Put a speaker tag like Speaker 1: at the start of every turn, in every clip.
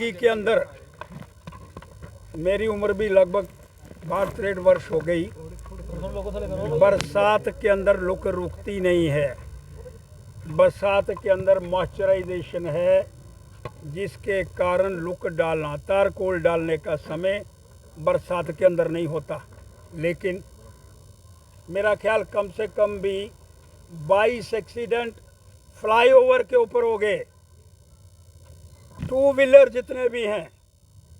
Speaker 1: जिंदगी के अंदर मेरी उम्र भी लगभग 62-63 वर्ष हो गई। बरसात के अंदर लुक रुकती नहीं है। बरसात के अंदर मॉइस्चराइजेशन है, जिसके कारण लुक डालना, तारकोल डालने का समय बरसात के अंदर नहीं होता। लेकिन मेरा ख्याल कम से कम भी 22 एक्सीडेंट फ्लाईओवर के ऊपर हो गए। टू व्हीलर जितने भी हैं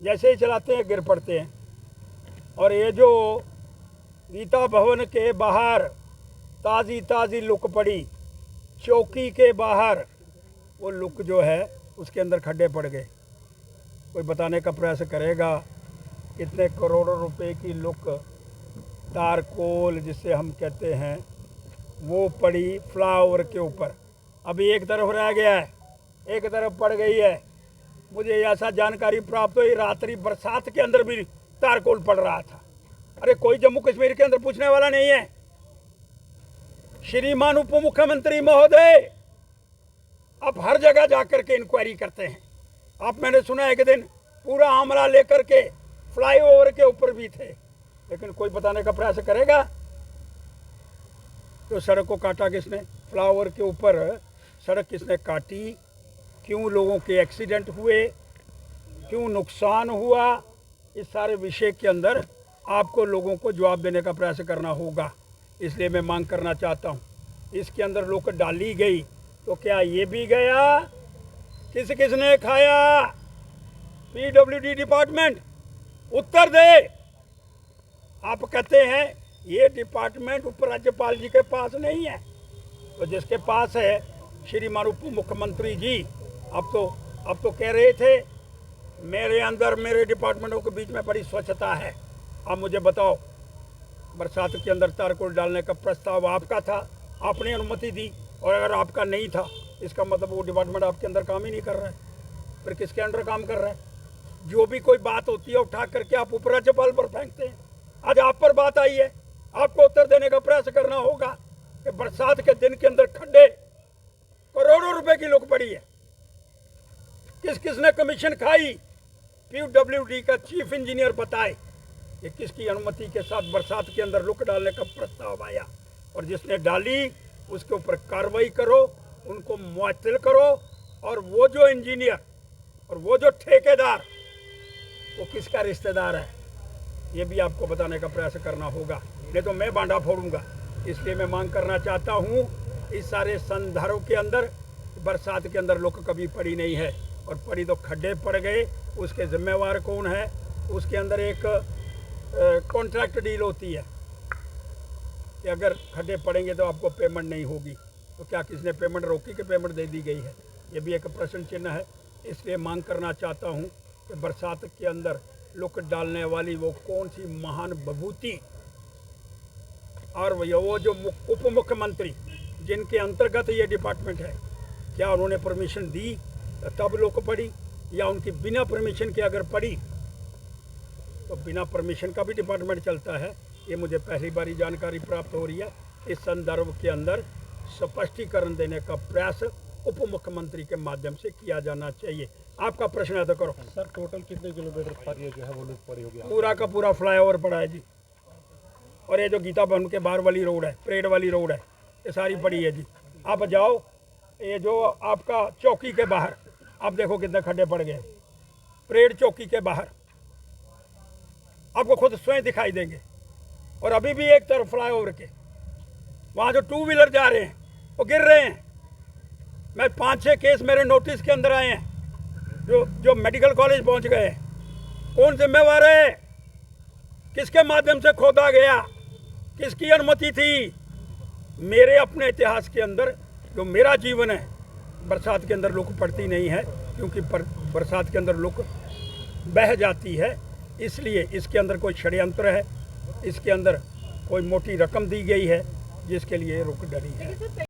Speaker 1: जैसे ही चलाते हैं गिर पड़ते हैं। और ये जो गीता भवन के बाहर ताज़ी लुक पड़ी, चौकी के बाहर वो लुक जो है उसके अंदर खड्डे पड़ गए। कोई बताने का प्रयास करेगा कितने करोड़ों रुपए की लुक, तारकोल जिसे हम कहते हैं, वो पड़ी फ्लाईओवर के ऊपर। अभी एक तरफ रह गया है, एक तरफ पड़ गई है। मुझे ऐसा जानकारी प्राप्त हुई रात्रि बरसात के अंदर भी तारकोल पड़ रहा था। अरे कोई जम्मू कश्मीर के अंदर पूछने वाला नहीं है। श्रीमान उप मुख्यमंत्री महोदय, आप हर जगह जाकर के इंक्वायरी करते हैं। आप, मैंने सुना एक दिन पूरा आमला लेकर के फ्लाईओवर के ऊपर भी थे, लेकिन कोई बताने का प्रयास करेगा तो सड़क को काटा किसने? फ्लाईओवर के ऊपर सड़क किसने काटी? क्यों लोगों के एक्सीडेंट हुए? क्यों नुकसान हुआ? इस सारे विषय के अंदर आपको लोगों को जवाब देने का प्रयास करना होगा। इसलिए मैं मांग करना चाहता हूँ, इसके अंदर लोग डाली गई तो क्या ये भी गया? किसने खाया? PWD डिपार्टमेंट उत्तर दे। आप कहते हैं ये डिपार्टमेंट उपराज्यपाल जी के पास नहीं है, तो जिसके पास है श्रीमान उप मुख्यमंत्री जी। अब तो कह रहे थे मेरे अंदर, मेरे डिपार्टमेंटों के बीच में बड़ी स्वच्छता है। अब मुझे बताओ, बरसात के अंदर तारकोल डालने का प्रस्ताव आपका था, आपने अनुमति दी, और अगर आपका नहीं था इसका मतलब वो डिपार्टमेंट आपके अंदर काम ही नहीं कर रहा है। फिर किसके अंडर काम कर रहा है? जो भी कोई बात होती है उठा करके आप उपराज्यपाल पर फेंकते हैं। आज आप पर बात आई है, आपको उत्तर देने का प्रयास करना होगा कि बरसात के दिन के अंदर खड्डे, करोड़ों रुपए की लुक पड़ी है। किसने कमीशन खाई? PWD का चीफ इंजीनियर बताए कि किसकी अनुमति के साथ बरसात के अंदर लुक डालने का प्रस्ताव आया, और जिसने डाली उसके ऊपर कार्रवाई करो, उनको मुअत्तल करो। और वो जो इंजीनियर और वो जो ठेकेदार, वो किसका रिश्तेदार है, ये भी आपको बताने का प्रयास करना होगा, नहीं तो मैं बांधा फोड़ूंगा। इसलिए मैं मांग करना चाहता हूँ, इस सारे संदर्भ के अंदर बरसात के अंदर लुक कभी पड़ी नहीं है, और पड़ी तो खड्डे पड़ गए। उसके जिम्मेवार कौन है? उसके अंदर एक कॉन्ट्रैक्ट डील होती है कि अगर खड्डे पड़ेंगे तो आपको पेमेंट नहीं होगी। तो क्या किसने पेमेंट रोकी कि पेमेंट दे दी गई है? ये भी एक प्रश्न चिन्ह है। इसलिए मांग करना चाहता हूँ कि बरसात के अंदर लुक डालने वाली वो कौन सी महान विभूति, और वो जो उप मुख्यमंत्री जिनके अंतर्गत ये डिपार्टमेंट है, क्या उन्होंने परमिशन दी तब लुक पड़ी, या उनकी बिना परमिशन के अगर पड़ी तो बिना परमिशन का भी डिपार्टमेंट चलता है? ये मुझे पहली बारी जानकारी प्राप्त हो रही है। इस संदर्भ के अंदर स्पष्टीकरण देने का प्रयास उप मुख्यमंत्री के माध्यम से किया जाना चाहिए। आपका प्रश्न है तो करो।
Speaker 2: सर, टोटल कितने किलोमीटर पर ये जो है वो लुक पड़ी होगी?
Speaker 1: पूरा का पूरा फ्लाईओवर पड़ा है जी। और ये जो गीता भवन के बाहर वाली रोड है, परेड वाली रोड है, ये सारी पड़ी है जी। आप जाओ, ये जो आपका चौकी के बाहर, आप देखो कितने खड्डे पड़ गए। परेड चौकी के बाहर आपको खुद स्वयं दिखाई देंगे। और अभी भी एक तरफ फ्लाईओवर के वहाँ जो टू व्हीलर जा रहे हैं वो गिर रहे हैं। मैं 5-6 केस मेरे नोटिस के अंदर आए हैं, जो मेडिकल कॉलेज पहुँच गए। कौन जिम्मेवार है? किसके माध्यम से खोदा गया? किसकी अनुमति थी? मेरे अपने इतिहास के अंदर जो मेरा जीवन है, बरसात के अंदर लुक पड़ती नहीं है, क्योंकि बरसात के अंदर लुक बह जाती है। इसलिए इसके अंदर कोई षड्यंत्र है, इसके अंदर कोई मोटी रकम दी गई है जिसके लिए लुक डली है।